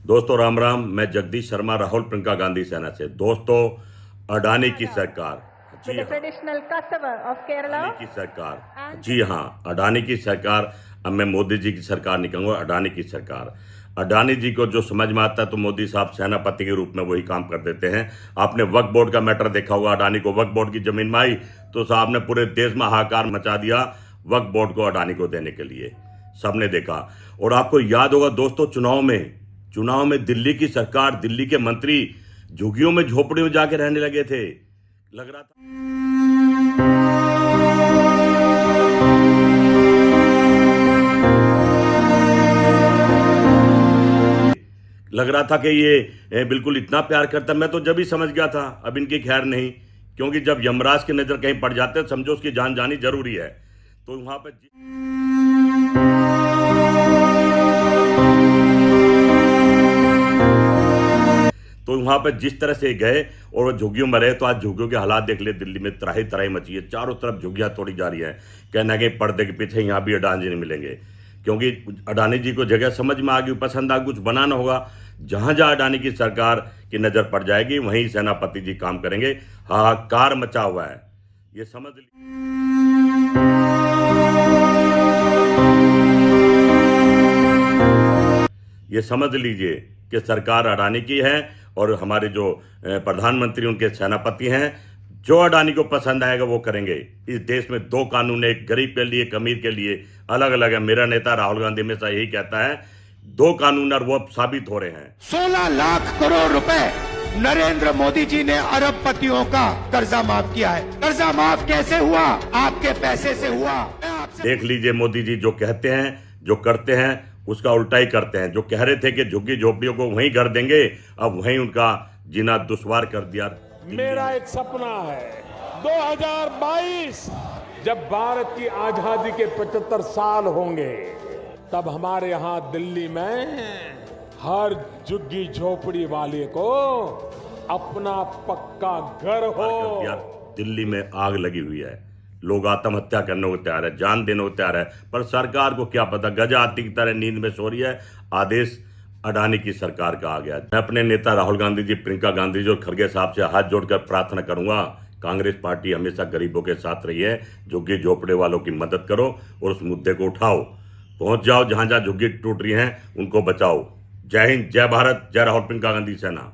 दोस्तों राम राम। मैं जगदीश शर्मा, राहुल प्रियंका गांधी सेना से। दोस्तों, अडानी की सरकार, जी with the हाँ, traditional cassava of Kerala Adani की सरकार, and जी हाँ, अडानी की सरकार। अब मैं मोदी जी की सरकार नहीं कहूँगा, अडानी की सरकार। अडानी जी को जो समझ में आता है तो मोदी साहब सेनापति के रूप में वही काम कर देते हैं। आपने वक्फ बोर्ड का मैटर देखा होगा, अडानी को वक्फ बोर्ड की जमीन में आई तो साहब ने पूरे देश में हाहाकार मचा दिया वक्फ बोर्ड को अडानी को देने के लिए। सबने देखा। और आपको याद होगा दोस्तों, चुनाव में दिल्ली की सरकार, दिल्ली के मंत्री झुग्गियों में झोपड़ियों में जाके रहने लगे थे। लग रहा था कि ये बिल्कुल इतना प्यार करता। मैं तो जब ही समझ गया था, अब इनकी खैर नहीं, क्योंकि जब यमराज की नजर कहीं पड़ जाते हैं समझो उसकी जान जानी जरूरी है। तो वहां पे जिस तरह से गए और वो झुग्गियों में रहे, तो आज झुग्गियों के हालात देख ले। दिल्ली में तराही तराही मची है, चारों तरफ झुग्गियां तोड़ी जा रही है। कहना कि पर्दे के पीछे यहाँ भी अडानी जी नहीं मिलेंगे, क्योंकि अडानी जी को जगह समझ में आ गई, पसंद आ, कुछ बनाना होगा। जहां जहां अडानी की सरकार की नजर पड़ जाएगी वहीं सेनापति जी काम करेंगे। हाहाकार मचा हुआ है, ये समझ लीजिए कि सरकार अडानी की है और हमारे जो प्रधानमंत्री उनके सेनापति हैं। जो अडानी को पसंद आएगा वो करेंगे। इस देश में दो कानून है, एक गरीब के लिए, एक अमीर के लिए, अलग अलग है। मेरा नेता राहुल गांधी हमेशा यही कहता है, दो कानून, और वो अब साबित हो रहे हैं। 16 लाख करोड़ रुपए नरेंद्र मोदी जी ने अरबपतियों का कर्जा माफ किया है। कर्जा माफ कैसे हुआ? आपके पैसे से हुआ। देख लीजिए, मोदी जी जो कहते हैं, जो करते हैं, उसका उल्टा ही करते हैं। जो कह रहे थे कि झुग्गी झोपड़ियों को वहीं घर देंगे, अब वहीं उनका जीना दुश्वार कर दिया। मेरा एक सपना है 2022 जब भारत की आजादी के 75 साल होंगे, तब हमारे यहाँ दिल्ली में हर झुग्गी झोपड़ी वाले को अपना पक्का घर हो। यार, दिल्ली में आग लगी हुई है, लोग आत्महत्या करने को तैयार है, जान देने को तैयार है, पर सरकार को क्या पता, गजा हाथी की तरह नींद में सो रही है। आदेश अडानी की सरकार का आ गया। मैं अपने नेता राहुल गांधी जी, प्रियंका गांधी जी और खड़गे साहब से हाथ जोड़कर प्रार्थना करूंगा, कांग्रेस पार्टी हमेशा गरीबों के साथ रही है। झुग्गी झोपड़े वालों की मदद करो और उस मुद्दे को उठाओ, पहुंच जाओ जहां जहां झुग्गी टूट रही हैं, उनको बचाओ। जय हिंद, जय भारत, जय राहुल प्रियंका गांधी सेना।